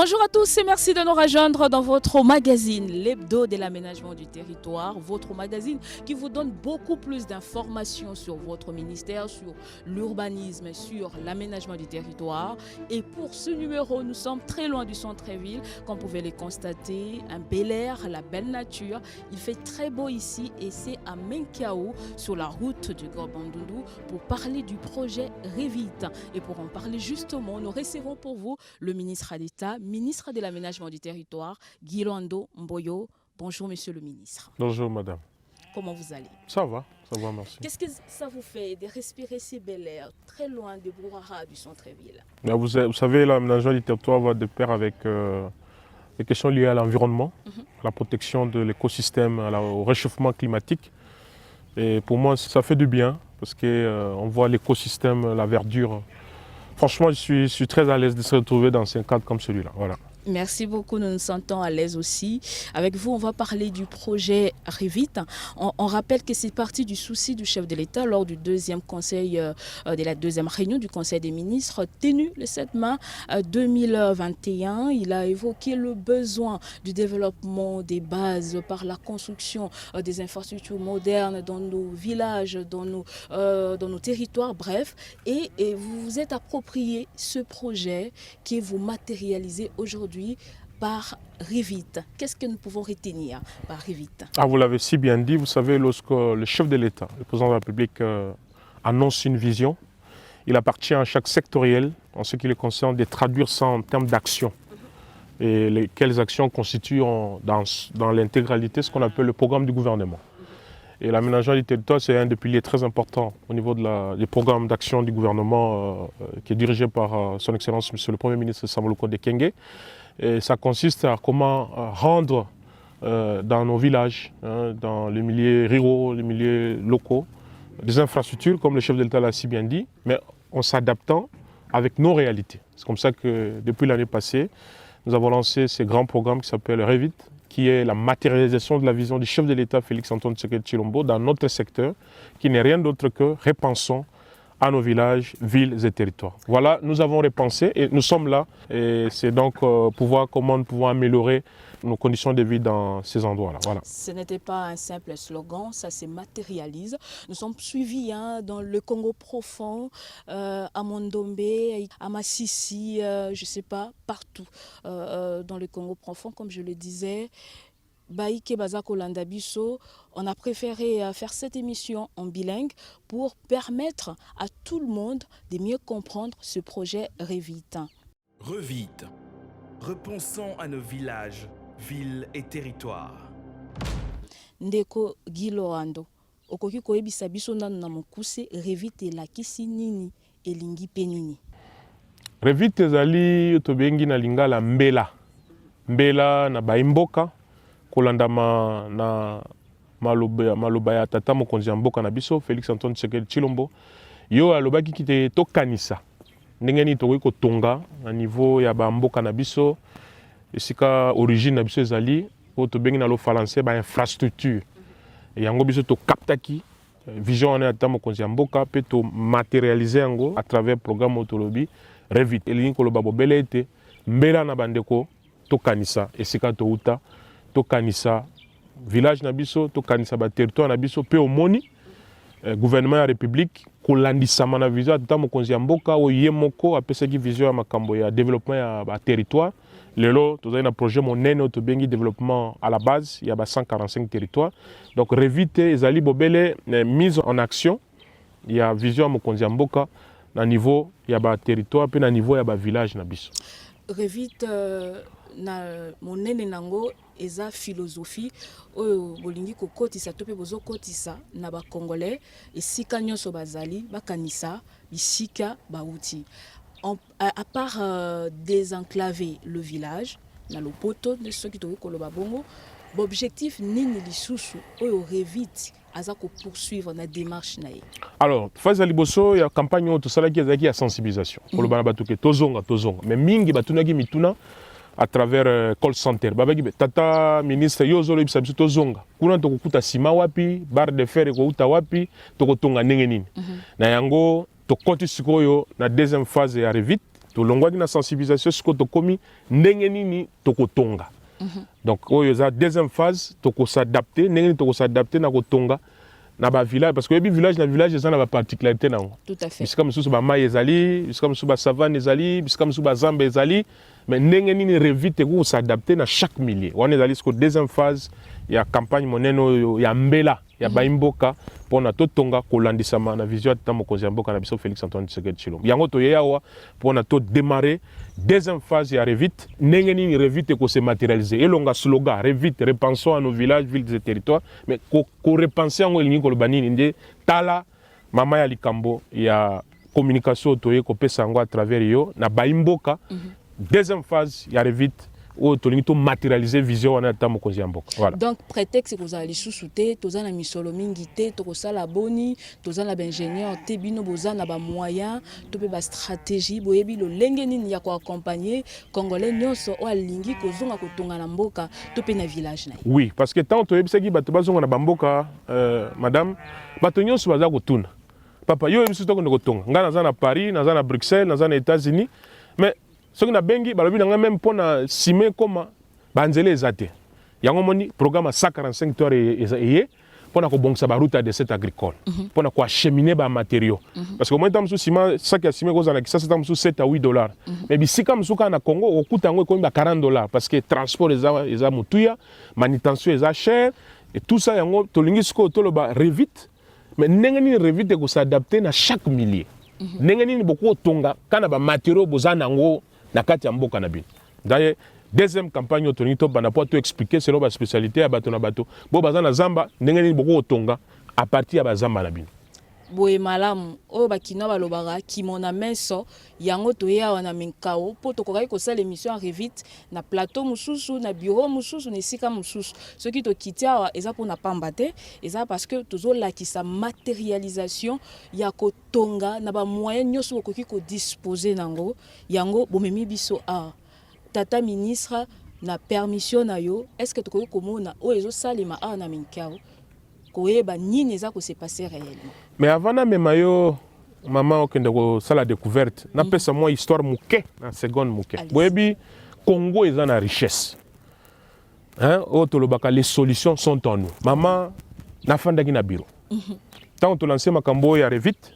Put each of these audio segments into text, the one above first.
Bonjour à tous et merci de nous rejoindre dans votre magazine, l'hebdo de l'aménagement du territoire, votre magazine qui vous donne beaucoup plus d'informations sur votre ministère, sur l'urbanisme, sur l'aménagement du territoire. Et pour ce numéro, nous sommes très loin du centre-ville, comme vous pouvez le constater, un bel air, la belle nature. Il fait très beau ici et c'est à Menkiao, sur la route du Gord-Bandundu, pour parler du projet Revit. Et pour en parler justement, nous recevons pour vous le ministre d'État, ministre de l'Aménagement du Territoire, Guilando Mboyo. Bonjour, monsieur le ministre. Bonjour, madame. Comment vous allez? Ça va, merci. Qu'est-ce que ça vous fait de respirer ces bel air, très loin du brouhaha du centre-ville? Vous savez, l'aménagement du territoire va de pair avec les questions liées à l'environnement, à la protection de l'écosystème, au réchauffement climatique. Et pour moi, ça fait du bien parce qu'on voit l'écosystème, la verdure. Franchement, je suis très à l'aise de se retrouver dans un cadre comme celui-là. Voilà. Merci beaucoup, nous nous sentons à l'aise aussi. Avec vous, on va parler du projet Revit. On rappelle que c'est parti du souci du chef de l'État lors du deuxième conseil, de la deuxième réunion du Conseil des ministres tenue le 7 mai 2021. Il a évoqué le besoin du développement des bases par la construction des infrastructures modernes dans nos villages, dans nos territoires, bref. Et vous vous êtes approprié ce projet que vous matérialisez aujourd'hui par Revit. Qu'est-ce que nous pouvons retenir par Revit? Vous l'avez si bien dit, vous savez, lorsque le chef de l'État, le président de la République, annonce une vision, il appartient à chaque sectoriel, en ce qui le concerne, de traduire ça en termes d'action. Et quelles actions constituent dans l'intégralité ce qu'on appelle le programme du gouvernement. Et l'aménagement du territoire, c'est un des piliers très importants au niveau des programmes d'action du gouvernement qui est dirigé par son Excellence, Monsieur le Premier ministre Samuel Okode Kenge. Et ça consiste à comment rendre dans nos villages, dans les milieux ruraux, les milieux locaux, des infrastructures, comme le chef de l'État l'a si bien dit, mais en s'adaptant avec nos réalités. C'est comme ça que depuis l'année passée, nous avons lancé ce grand programme qui s'appelle Revit, qui est la matérialisation de la vision du chef de l'État, Félix-Antoine Tshisekedi Tshilombo, dans notre secteur, qui n'est rien d'autre que repensons à nos villages, villes et territoires. Voilà, nous avons repensé et nous sommes là. Et c'est donc comment nous pouvons améliorer nos conditions de vie dans ces endroits-là. Voilà. Ce n'était pas un simple slogan, ça se matérialise. Nous sommes suivis dans le Congo profond, à Mondombe, à Massissi, je ne sais pas, partout dans le Congo profond, comme je le disais. Baïke Bazako Landabiso, on a préféré faire cette émission en bilingue pour permettre à tout le monde de mieux comprendre ce projet Revit. Revit, repensons à nos villages, villes et territoires. Ndeko Giloando, okoki koyebisa biso nanu na mokuse Revit elakisi nini elingi pe nini? Revit ezali tobengi na lingala mbela na baimboka kolandama na maloba ya tata mokonzi ya mboka na biso Félix-Antoine Tshisekedi Tshilombo yo alobaki kite tokanisa ndenge nini tokoki kotonga na niveau ya bamboka na biso esika origine na biso ezali oyo tobengi na lo français ba infrastructure yango biso tokaptaki vision wana ya tata mokonzi ya mboka mpe tomaterialize yango à travers programme otolobi Revit elingi koloba bobele ete mbela na bandeko tokanisa esika touta tokanisa village na biso, tokanisa ba territoire na biso, pe omoni gouvernement ya république kolandisama na vision ata mokonzi ya mboka oye moko apesaki vision ya makambo ya développement ya ba territoire. Lelo tozali na projet monene tobengi développement à la base ya ba 145 territoires. Donc Revit ezali bobele mise en action ya vision ya mokonzi ya mboka na niveau ya ba territoire pe na niveau ya ba village na biso. Revit na monene nango eza philosophie oyo bolingi kokotisa to pe bozo kotisa na ba congolais esika nyonso bazali bakanisa bisika bauti à part désenclaver le village na lopoto de ceux qui toki koloba bongo l'objectif nini lisusu oyo Revit aza ko poursuivre na démarche na ye. Alors phase liboso ya campagne oyo tosalaki ezalaki ya sensibilisation koloba na bato ke tozonga mais mingi batunaki mituna à travers call center babaki tata ministre yo zolo bisa biso tozonga kuna tokokuta sima wapi barre de fer ekouta wapi tokotonga ndenge nini na yango tokoti sikoyo na deuxième phase ya Revit tolongwaki na sensibilisation siko tokomi ndenge nini tokotonga. Donc oyo eza deuxième phase s'adapter ndenge nini s'adapter na kotonga na ba village parce que yebi village na village eza na ba particularité nango. Tout à fait. Bisika mususu ba mai ezali, bisika mususu ba savane ezali, bisika mususu ba zamba ezali, mais ndenge nini revite ko s'adapter na chaque milieu. Wana ezali siko deuxième phase ya campagne monene ya mbela ya baimboka pona totonga kolandisama na vision ya mokonzi ya mboka na biso Félix Antoine Tshisekedi Tshilombo. Yango toyeya awa pona to démarrer deuxième phase ya revite ndenge nini revite ko se matérialiser elonga slogan revite repensons à nos villages villes et territoires mais ko repenser yango elingi koloba nini nde tala mama ya likambo ya communication toye ko pesa yango à travers yo na baimboka deuxième phase ya revite ou to matérialiser vision wana ta mokonzi ya mboka. Voilà. Donc prétexte que vous allez sous-souter, toza na misolo mingi te, to sala boni, toza na ingénieur te bino boza na ba moyen, to pe ba stratégie boyebi lo lenge nini ya ko accompagner congolais nyonso o alingi kozonga kotonga na mboka to pe na village na. Oui, parce que tant to yebisaki bato bazonga na bamboka madame bato nyonso baza kotuna. Papa yo yebisi to ko tonga. Nga naza na Paris, naza na Bruxelles, naza na États-Unis, mais ce qui na bengi balobi na même pona sime koma banzele ezate yango moni programme 145 heures eye pona ko bongsa ba route de cette agricole pona ko acheminer ba matériaux parce que moi tam sou ciment sac ya ciment kozana ki ça tam sou 7 à 8 dollars mais bisika msuka na Congo okuta ngo ko ba 40 dollars parce que transport eza mutuya manutention eza cher et tout ça yango tolingi siko toloba revite mais ndenge ni revite ko s'adapter na chaque milieu ndenge ni beaucoup tonga kana ba matériaux bozana ngo na kati ya mboka na bino. D'ailleurs, deuxième campagne otonito bana po to expliquer selon ba spécialité ya bato na bato. Bo baza na zamba ndenge ni boko otonga à partir ya ba zamba na bino. Boye malamu o bakino balobaka kimona meso yango toya wana minkao po tokokai kosala émission en revite na plateau mususu na bureau mususu na sika mususu ce qui to kitia eza pour na pamba te eza parce que tozo lakisa matérialisation ya kotonga na ba moyen nyonso bokoki ko disposer nango yango bomemi biso a tata ministre na permission na yo est-ce que tokoki komona o ezo salima a na minkao koyeba nini eza ko se passer réellement. Mais avant na mema yo maman okende ko sala découverte na pesa moi histoire muke na seconde muke boyebi Congo eza na richesse hein otolobaka les solutions sont en nous maman na fandaki na bureau tant to lancer makambo ya revite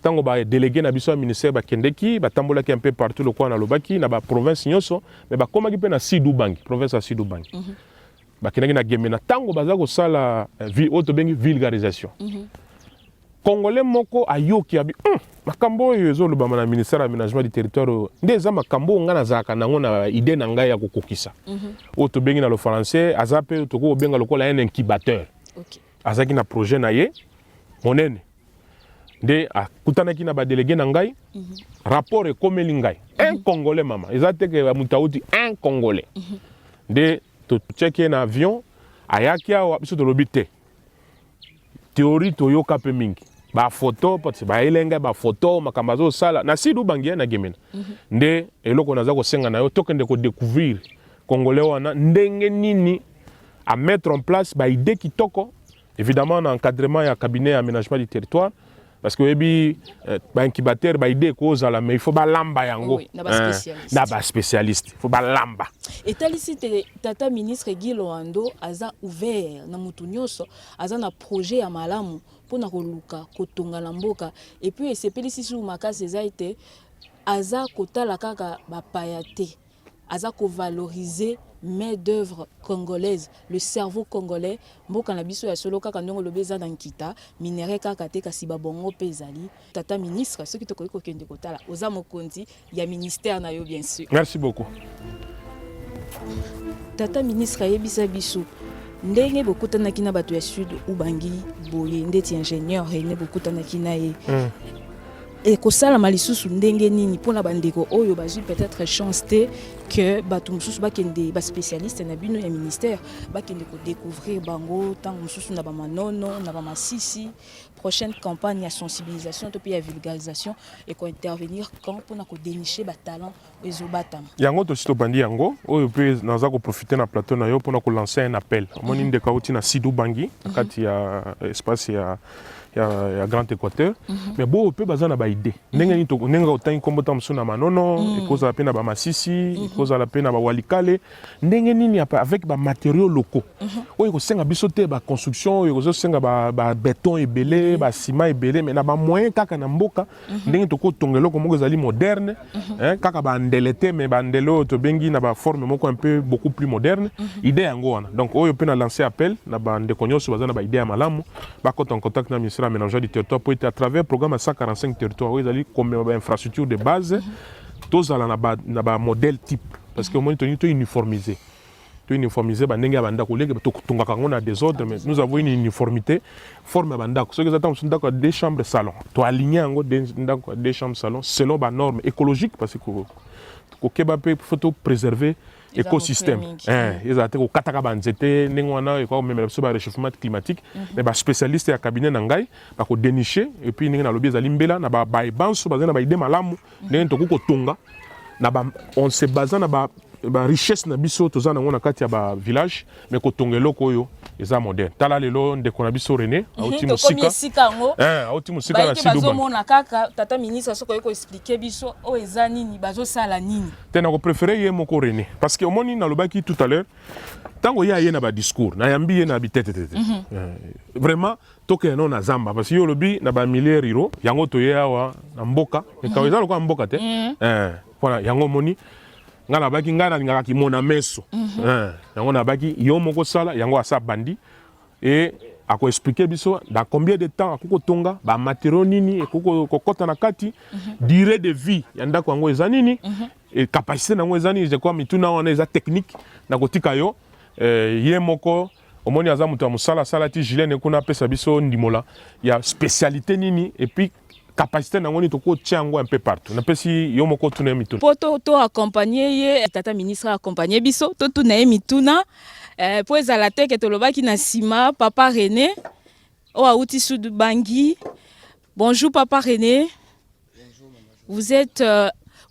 tango ba délégué na biso ministère ba kendeki ba tambolaki un peu partout le coin na lobaki na ba province nyonso mais ba komaki pe na Sidubangi province ya Sidubangi bakendaki na Gemena tango baza ko sala auto bengi vulgarisation Congolais moko ayoki abi makambo oyo ezolobama na ministère ya aménagement du territoire nde eza makambo nga nazalaka nango na idée na ngai ya kokokisa oyo tobengi na le français aza mpe tokobenga lokola un incubateur azalaki na projet na ye monene nde akutanaki na badélégué na ngai rapport ekomeli ngai un congolais mama eza teke moto auti un congolais nde totiaki na avion ayaki awa biso tolobi te théorie toyoka mpe mingi ba photo parce ba elenga ba photo makambo azosala na Sidubangi na Gemena nde eloko naza kosenga na yo tokende ko découvrir congolais wana ndenge nini à mettre en place ba idée kitoko évidemment na encadrement ya cabinet aménagement du territoire parce que ebi ba incubateur ba idée ko zala mais il faut ba lamba yango na ba spécialiste il faut ba lamba et talicité tata ministre Guy Loando aza ouvert na mutu nyonso aza na projet ya malamu pona koluka kotonga na mboka et puis esepelisi su makasi eza ete aza kotala kaka bapaya te aza kovaloriser main d'œuvre congolaise le cerveau congolais mboka na biso ya solo kaka ndongo lobeza na nkita minere kaka te kasi babongo pe ezali tata ministre soki tokoki kokende kotala oza mokonzi ya ministère na yo bien sûr. Merci beaucoup. Tata ministre ayebisa biso ndenge bokutanaki na bato ya sud ubangi boye ndeti ingénieur ene bokutanaki na ye et kosala malisusu ndenge nini pona bandeko oyo bazwi peut-être chance te que bato mosusu bakende ba spécialiste na bino ya ministère bakende ko découvrir bango tant mosusu na ba manono na ba masisi prochaine campagne ya sensibilisation to puis ya vulgarisation et ko intervenir quand pour na ko dénicher ba talent ezobatama yango to sito bandi yango oyo pe naza ko profiter na plateau na yo pour na ko lancer un appel moni ndeka uti na Sidou Bangi kati ya espace ya Grand Équateur mais bo pe bazana ba idée ndenge ni to ndenge otangi kombota msu na manono ekoza la pe na ba masisi ekoza la pe na ba walikale ndenge nini avec ba matériaux locaux oyo ko senga biso te ba construction oyo ko senga ba béton ebelé ba ciment ebelé mais na ba moyen kaka na mboka ndenge to ko tongelo ko moko zali moderne kaka ba ndelete mais ba ndelo to bengi na ba forme moko un peu beaucoup plus moderne idée yango wana donc oyo pe na lancer appel na ba ndeko nyonso bazana ba idée ya malamu ba ko en contact na ministère aménagement du territoire pour être à travers le programme à 145 territoires où ils allaient comme infrastructure de base tous à la modèle type parce que au moins tu uniformisé bah n'enga banda collègue to tunga kangona des ordres mais nous avons une uniformité forme banda ce que nous attendons d'accord des chambres salon to aligner en des chambres salon selon ba normes écologiques parce que au Québec il faut préserver écosystème ils ont été au kataka banzete nengwana et quoi même sur le réchauffement climatique mais ba spécialiste ya cabinet nangai ba ko dénicher et puis ninga na lobby za limbela na ba banso bazana ba idée malamu ndenge to ko tonga na ba on se base na ba richesse na biso tozana ngona kati ya ba village mais ko tongelo ko yo eza moderne tala lelo ndeko na biso René auti musika auti musika na Sidou bazo mona kaka tata ministre soko ko expliquer biso o eza nini bazo sala nini tena ko préférer ye moko René parce que omoni na lobaki tout à l'heure tango ya ye na ba discours na yambi ye na bitete vraiment toke no na zamba parce que yo lobi na ba milliers riro yango to ye awa na mboka e kaweza lokwa mboka te voilà yango moni ngala baki ngana ngaka kimona meso yango na baki yo moko sala yango asa bandi et ako expliquer biso dans combien de temps akoko tonga ba matériaux nini ekoko kokota na kati durée de vie yanda ko ngo eza nini et capacité na ngo eza nini je crois mituna wana eza technique na kotika yo ye moko omoni aza mutu musala sala ti Julien kuna pesa biso ndimola ya spécialité nini et puis capacité na ngoni toko tiango un peu partout na pesi yo moko tuna mituna poto to accompagner ye tata ministre accompagner biso to tuna ye mituna po ezala te ke tolobaki na sima papa René o auti Sidou Bangi. Bonjour papa René. Bonjour,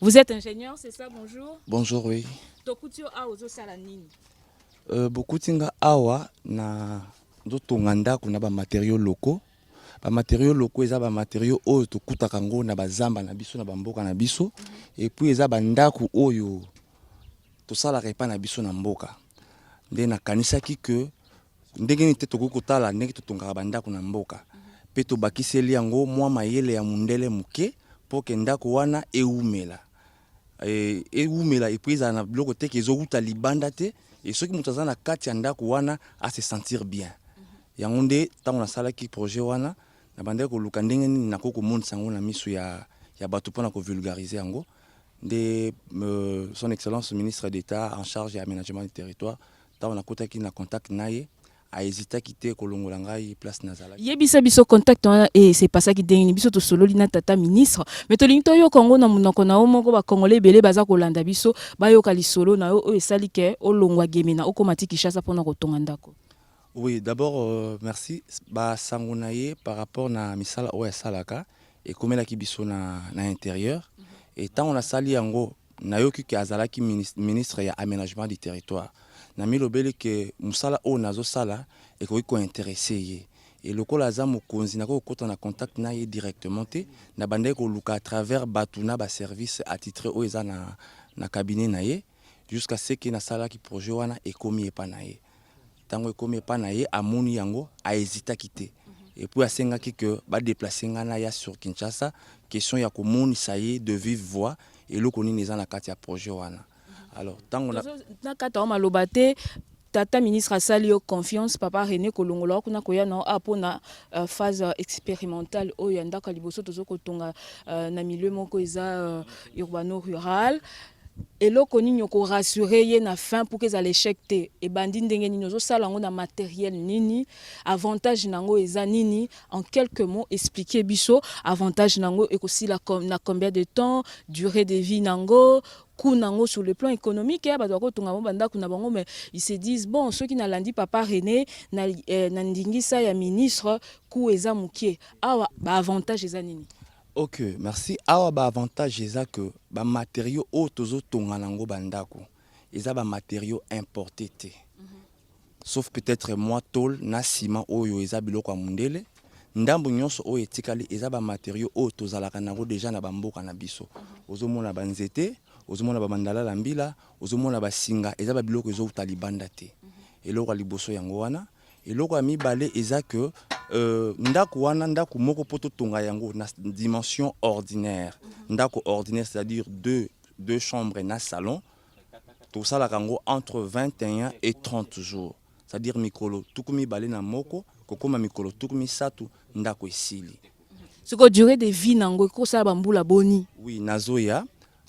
vous êtes ingénieur, c'est ça? Bonjour. Bonjour, oui. Tokutio a ozo sala nini? Bokutinga awa na dotonga ndako na ba matériaux locaux. Ba matériaux locaux eza ba matériaux oyo tokutaka ngo na bazamba na biso na bamboka na biso et puis eza ba ndako oyo tosalaka epa na biso na mboka. Nde na kanisaki que ndenge ni te tokokotala ndenge totongaka ba ndako na mboka. Pe tobakiseli yango mwa mayele ya mundele muke po ke ndako wana eumela. Eumela et puis eza na biloko te ke ezokuta libanda te et soki mutu aza na kati ya ndako wana a se sentir bien. Yango nde ntango nasalaki projet wana na bande ko luka ndenge nini nakoko monisa yango na miso ya bato mpona ko vulgariser yango nde son excellence ministre d'État en charge ya aménagement du territoire ntango nakotaki na contact naye ahésitaki te kolongola ngai place nazala yebisa biso contact wana c'est pasaki ndenge biso tosololi na tata ministre mais tolingi toyoka yango na monoko na yo moko bakongole ebele baza kolanda biso bayoka lisolo na yo oyo esali ke olongwa gemena okoma ti Kinshasa mpona kotonga ndako. Oui, d'abord, merci. Bah, sangonaye par rapport na misala oya salaka et comme la kibiso na intérieur. Et tant on a sali yango na yoki ki azalaki ministre ya aménagement du territoire. Na milobele ke musala o nazo sala et ko intéressé ye. Et le kolaza mokonzi na ko kota na contact na ye directement te na bande ko luka à travers batuna ba service attitré o eza na cabinet na ye jusqu'à ce que na sala ki projet wana e komi epa na ye. Tango comme pas naie amoni yango a hésité à quitter et puis a sengaki que ba déplacer ngana ya sur Kinshasa question ya komoni ça y est de vive voix et le koni neza na kati ya projet wana alors tango na kata malobate tata ministre asali yo confiance papa René kolongola kuna koya na apona phase expérimentale oyo ndaka liboso tozo kotonga na milieu moko eza urbano rural eloko nini ko rassurer ye na fin pour que ça l'échec te et bandi ndenge nini zo sala ngo na matériel nini avantage nango eza nini en quelques mots expliquer biso avantage nango et aussi la na combien de temps durée de vie nango coût nango sur le plan économique ya bato bakotonga banda kuna bango mais ils se disent bon ceux qui na landi papa René na ndingisa ya ministre coût eza mukie awa ba avantage eza nini. Ok, merci. Awa ba avantage eza que ba matériaux otozo tonga nango bandako. Eza ba matériaux importés te. Sauf peut-être moi tol na ciment oyo eza biloko mundele. Ndambo nyonso oyo etikali eza ba matériaux otozalaka nango déjà na bamboka na biso. Ozomona banzete, ozomona ba mandala la mbila, ozomona ba singa eza ba biloko ezo utalibanda te. Eloko liboso yango wana. Eloko ya mibale eza que ndako wana ndako moko poto tonga yango na dimension ordinaire. Ndako ordinaire c'est-à-dire deux chambres na salon. Tout ça la kango entre 21 et 30 jours. C'est-à-dire mikolo tukumi bale na moko kokoma mikolo tukumi satu ndako esili. Ce que durée de vie nango ko sa bambula boni. Oui, nazoya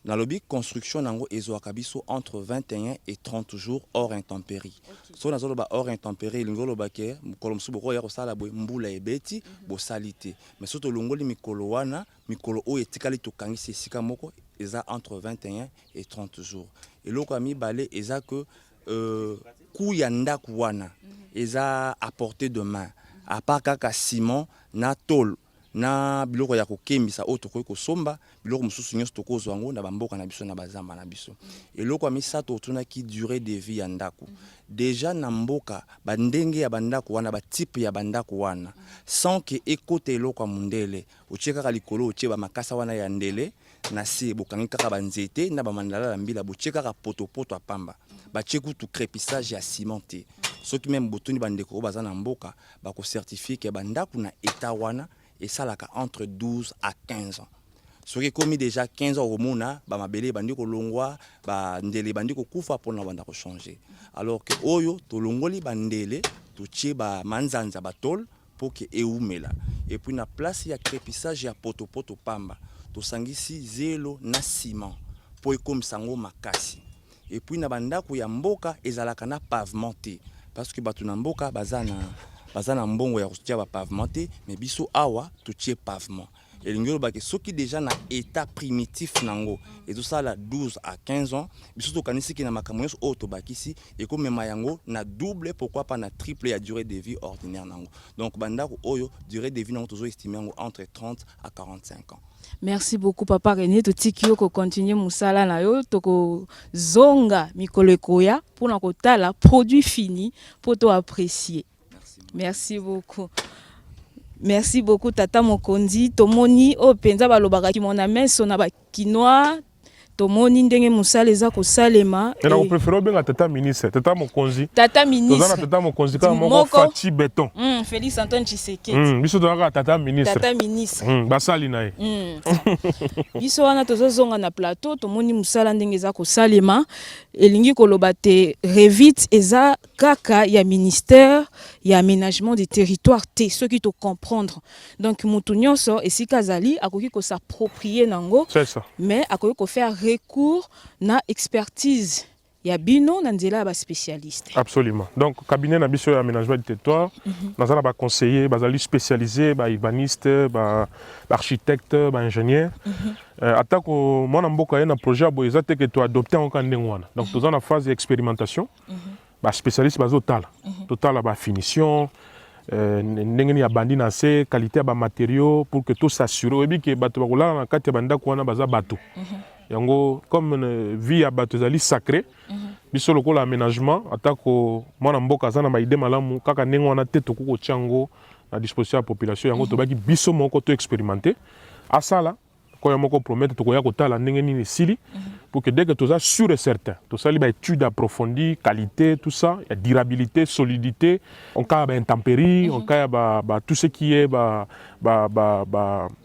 na lobi construction nango ezoaka biso entre 21 et 30 jours hors intempérie. So nazolo ba hors intempérie lingolo ba ke mukolo msubo ko ya ko sala boy mbula ebeti bo salite. Mais soto longoli mikolo wana mikolo o etikali to kangisi esika moko eza entre 21 et 30 jours. Et loko ami balé eza que ku ya ndako wana eza à portée de main. À part kaka ciment na tôle na biloko ya kokembisa oyo tokoki kosomba biloko mosusu nyonso tokozwa yango na bamboka na biso na bazamba na biso. Eloko ya misato otunaki durée de vie ya ndako. Déjà na mboka bandenge ya bandako wana type ya bandako wana sans que ekote eloko ya mundele otie kaka likolo otie ba makasa wana ya ndele na se bokangi kaka banzete na bamandala la mbila botie kaka poto apamba batie kutu crépissage ya cimenté. Soki même botoni bandeko baza na mboka bako certifier que bandako na état wana et ça là entre 12 à 15 ans. Ce qui est commis déjà 15 ans au mona, ba mabele bandi ko longwa, ba ndele bandi ko kufa pour na banda ko changer. Alors que oyo to longoli bandele, to tie ba manzanza batol pour que eumela. Et puis na place ya crépissage ya poto pamba, to sangisi zelo na ciment pour comme sango makasi. Et puis na banda ko ya mboka ezalaka na pavementé parce que batu na mboka bazana mbongo ya kutia ba pavementé mais biso awa tutie pavement et l'ingolo ba ke soki déjà na état primitif nango et tout ça la 12 à 15 ans biso to kanisi ki na makambo nyonso oyo tobakisi et ko mema yango na double pourquoi pas na triple ya durée de vie ordinaire nango. Donc bandako oyo durée de vie nango tozo estimer yango entre 30 à 45 ans. Merci beaucoup Papa René totiki yo ko continuer musala na yo toko zonga mikolo ekoya pour na kotala produit fini pour to apprécier. Merci beaucoup. Merci beaucoup Tata Mokonzi. Tomoni o penza balobaka ki mona meso na ba quinoa. Tomoni ndenge musala eza ko salema. Et on préfère bien Tata ministre, Tata Mokonzi. Tata ministre. Tata Mokonzi ka moko fati béton. Félix Antoine Tshisekedi. Biso doka Tata ministre. Tata ministre. Basali na ye. Biso wana tozozonga na plateau tomoni musala ndenge eza ko salema. Elingi koloba te revite eza kaka ya ministère ya aménagement du territoire te ceux qui te comprendre. Donc mutu nyonso esika zali akoki ko s'approprier nango. C'est ça. Mais akoki ko faire recours na expertise ya bino na nzela ba spécialiste. Absolument. Donc cabinet na biso aménagement du territoire, nazala ba conseiller, bazali spécialisé, ba urbaniste, ba architecte, ba ingénieur. Atako mona mboka yana projet bo ezate que tu adopter en kandengwana. Donc tous en phase d'expérimentation. Ba spécialiste bazo tala. Total ba finition ndenge ni ya bandi na se qualité ya ba matériaux pour que tout s'assure et que bato bakola na kati ya banda kwana baza bato. Yango comme vie ya bato ezali sacré biso lokola aménagement atako mwana mboka azana ba idée malamu kaka ndenge wana te tokoko tiango na disposition ya population yango tobaki biso moko to expérimenter asala koya moko promettre tokoya kotala ndenge nini sili pour que dès que tout ça sûr et certain tout ça li ba étude approfondie qualité tout ça ya durabilité solidité on ka ba intempérie on ka ba tout ce qui est ba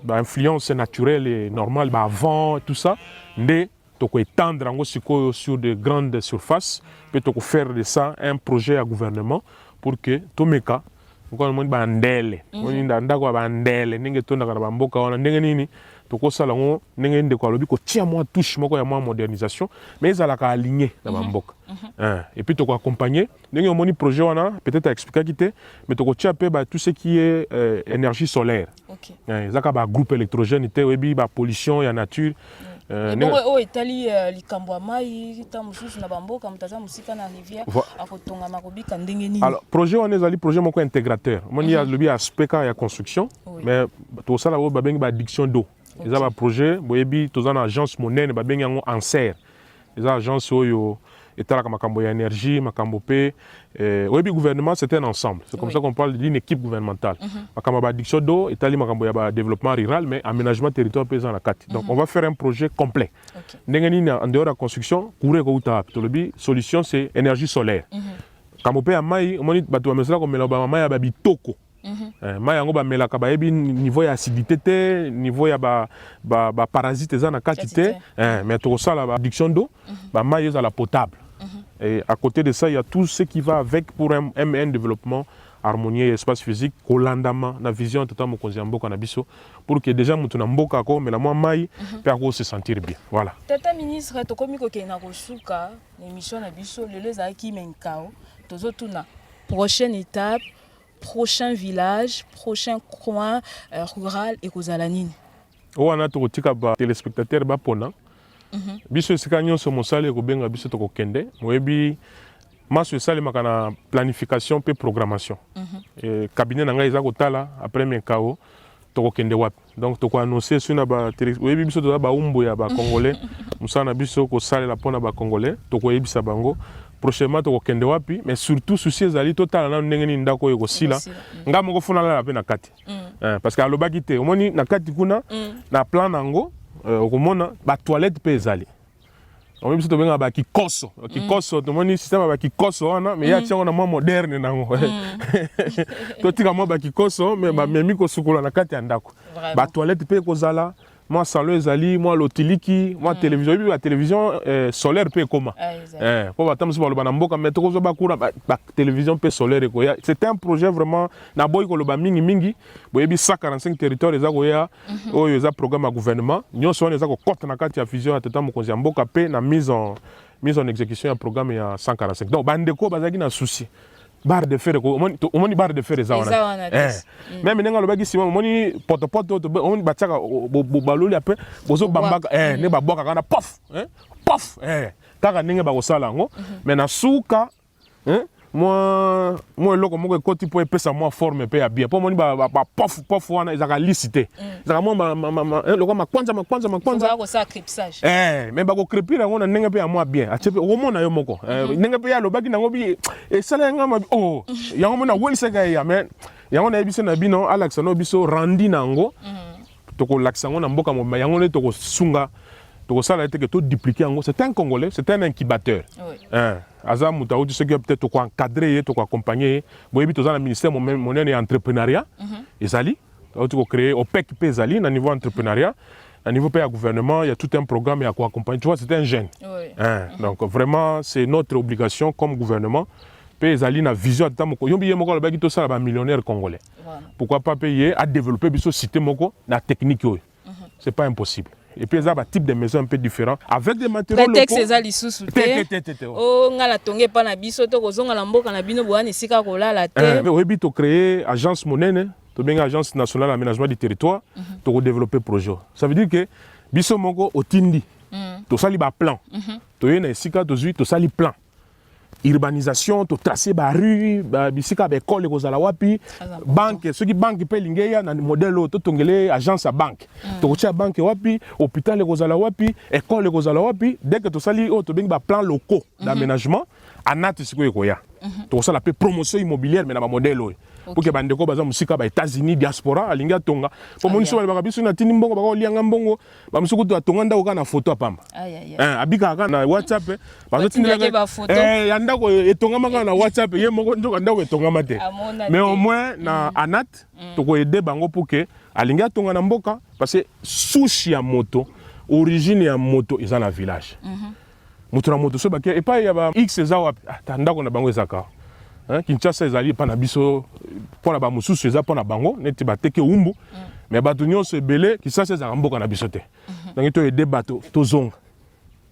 influence naturelle et normale ba vent tout ça ndé toko étendre yango siko sur de grandes surfaces peut toko faire de ça un projet à gouvernement pour que tomeka ko mo ba ndele oni ndako ba ndele ndenge tonda kana ba mboka wana ndenge nini tokosala ngo ndenge ndeko alobi kotia mwa touche moko ya mwa modernisation mais ezalaka aligné na bamboka et puis tokoaccompagner ndenge omoni projet wana peut-être aexplikaki te mais tokotia mpe tout ce qui est énergie solaire ezaka bagroupe électrogène te oyebi bapollution ya nature bongo etali likambo ya mai ta mosusu na bamboka mutaza mosika na rivière akotongama kobika ndenge nini. Alors projet wana ezali projet moko intégrateur omoni alobi aspect ka ya construction mais tosala oyo babengi baaddiction d'eau eza baprojet boyebi toza na agence monene babengi yango ANSER eza agence oyo etalaka makambo ya énergie makambo mpe oyebi gouvernement c'est un ensemble c'est comme ça qu'on parle d'une équipe gouvernementale makambo baaddiction d'eau etali makambo ya développement rural mais aménagement territoire mpe eza na kati donc on va faire un projet complet ndenge nini en dehors de la construction courant ekouta wapi tolobi solution c'est énergie solaire makambo mpe ya mai omoni bato bamesala komela bamai ya babitoko mai yango bamelaka bayebi niveau ya acidité te niveau ya baparasite eza na kati te mais tokosala baaddiction d'eau bamai ezala potable et à côté de ça il y a tout ce qui va avec pour un développement harmonieux et espace physique kolandama na vision tata mokonzi ya mboka na biso pour que déjà mutu na mboka akomela mwa mai mpe akose sentir bien voilà. Tata ministre tokomi kokende na kosuka na émission na biso lelo ezalaki menkao tozotuna prochaine étape prochain village, prochain coin rural et kozala nini. Wana tokotika ba téléspectateurs ba pona. Biso esika nyonso mosala ekobenga biso tokokende. Moyebi maso esale makana planification pe programmation. Cabinet na ngai eza kotala après menkao tokokende wapi. Donc toko annoncer sur na ba moyebi biso toza ba umbo ya ba congolais. Musana biso ko salela pona ba congolais tokoyebisa bango. Prochainement tokokende wapi mais surtout souci ezali totala na ndenge nini ndako ekosila nga moko funa la pe na kati parce que alobaki te omoni na kati kuna na plan nango okomona ba toilette pe ezali on biso tobenga ba kikoso kikoso tomoni système ba kikoso wana mais ya tiango na mwa moderne nango totika mwa ba kikoso mais ba memi ko sukula na kati ya ndako ba toilette pe kozala moi salon ezali moi lotiliki moi télévision bi ba télévision solaire pe koma po batamso ba lobana mboka mais tokozo ba kura ba télévision pe solaire ko ya c'est un projet vraiment na boy ko loba mingi boyebi 145 territoires ezako ya oyo eza programme ya gouvernement nyonso wana ezako kota na kati ya vision ya tata mokonzi ya mboka pe na mise en exécution ya programme ya 145 donc bandeko bazaki na souci barre de fer ko omoni barre de fer ezawana même nenga lobaki sima omoni poto omoni batiaka baloli ape bozo bambaka ne baboka kana pof kaka ndenge bakosala yango mais na suka moi eloko moko ekoti mpo epesa mwa forme mpe ya bien mpo omoni pof wana ezaka licité ezaka mwa eloko makwanza mais bakokrepire yango na ndenge mpe ya mwa bien atie mpe okomona yo moko ndenge mpe ye alobaki nango bi esala yanga mabi yango mona welisaka ya mais yango nayebisi na bino alakisa no biso randi na yango tokolakisa yango na mboka mobima yango nde tokosunga tokosala ete ke todupliquer yango c'est un Congolais c'est un incubateur aza mutu auti soki peut-être tokoencadre ye tokoaccompagner boyebi toza na ministère monene ya entrepreneuriat ezali auti kocréer OPEC mpe ezali na niveau entrepreneuriat à niveau pays gouvernement, il y a tout un programme à accompagner. Tu vois, c'est un jeune. Donc vraiment, c'est notre obligation comme gouvernement. Pays ali na vision à tamoko. Yombi yemoko le bagi to ça ba millionnaire congolais. Pourquoi pas payer à développer biso cité moko na technique yo. C'est pas impossible. Et puis ça va type de maison un peu différent avec des matériaux locaux. Prétexte ça lisusu te. Oh ngala tonge pa na biso to kozonga la mboka na bino boani sika kolala te. Mais oyebi to créer agence monene. Bien agence nationale d'aménagement du territoire pour développer projet. Ça veut dire que biso moko otindi to sali ba plan. To yena sika to zui to sali plan. Urbanisation to tracer ba rue ba bisika ba école kozala wapi banque ceux qui banque pe lingeya na modèle to tongele agence à banque. To tia banque wapi hôpital kozala wapi école kozala wapi dès que to sali to bengi ba plan locaux d'aménagement anati siko ekoya. To sala pe promotion immobilière mais na ba modèle oyo. Pour que bandeko baza musika ba États-Unis diaspora alinga tonga po moni so ba biso na tini mbongo ba lianga mbongo ba musuku to tonga ndako kana photo apamba abika kana WhatsApp ba tindela yanda ko etonga maka na WhatsApp ye moko ndoka ndako etonga mate mais au moins na anat to ko aider bango pour que alinga tonga na mboka parce que souci ya moto origine ya moto eza na village moto na moto so ba ke et pas ya ba X eza wapi ndako na bango ezaka Kinshasa ezali pa na biso pona ba mususu eza pona bango neti bateke umbu mais bato nyonso ebele Kinshasa ezala mboka na biso te donc to aider bato tozonga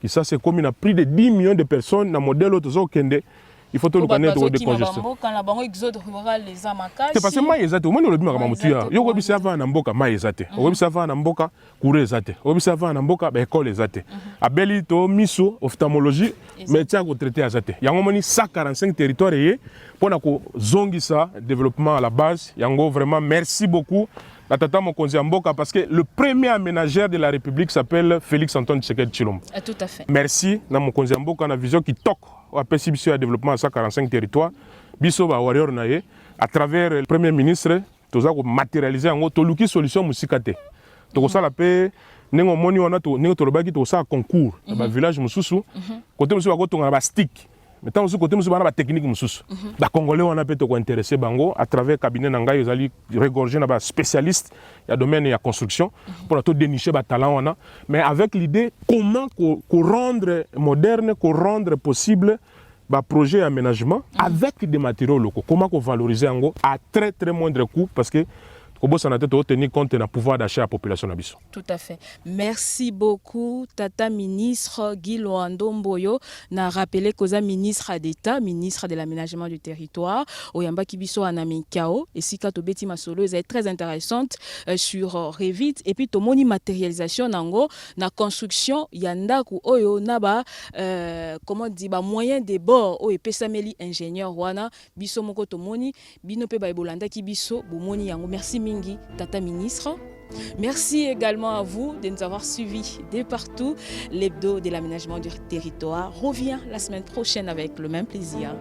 Kinshasa comme na plus de 10 millions de personnes na modèle tozokende il faut tout le connaître de congestion. C'est parce que moi ezate au moins le bima kama mutu ya yo ko bisa va na mboka mai ezate o bisa va na mboka kure ezate o bisa va na mboka ba école ezate abeli to miso ophtalmologie médecin ko traiter ezate yango moni 145 territoires ye pona ko zongisa développement à la base yango vraiment merci beaucoup la tata mokonzi mboka parce que le premier aménageur de la République s'appelle Félix Antoine Tshisekedi Tshilombo. Tout à fait. Merci na mokonzi mboka na vision qui toque au PCBC à développement à 145 territoires biso ba warrior na ye à travers le premier ministre toza ko matérialiser ngo toluki solution musikate to ko sala pe nengo moni wana to nengo to lobaki to sa concours ba village mususu côté musu ba ko tonga ba stick mais tant aussi côté musu ba technique mususu ba congolais wana pe to ko intéresser bango à travers cabinet na ngai ezali regorger na ba spécialiste ya domaine ya construction pour to dénicher ba talent wana mais avec l'idée comment ko rendre moderne ko rendre possible ba projet aménagement avec des matériaux locaux comment ko valoriser ngo à très moindre coût parce que Kobo Sanate to tenir compte na pouvoir d'achat à la population nabiso. Tout à fait. Merci beaucoup tata ministre Guy Loando Mboyo na rappelé koza ministre d'État, ministre de l'aménagement du territoire oyamba kibiso anaminkao et sika to beti masolo est très intéressante sur Revit et puis to moni matérialisation nango na construction yandaku oyo naba comment dit ba moyen de bord o epesameli ingénieur wana biso moko to moni bino pe ba bolanda kibiso bo moni yango. Merci Mingi, tata ministre. Merci également à vous de nous avoir suivis de partout. L'hebdo de l'aménagement du territoire revient la semaine prochaine avec le même plaisir.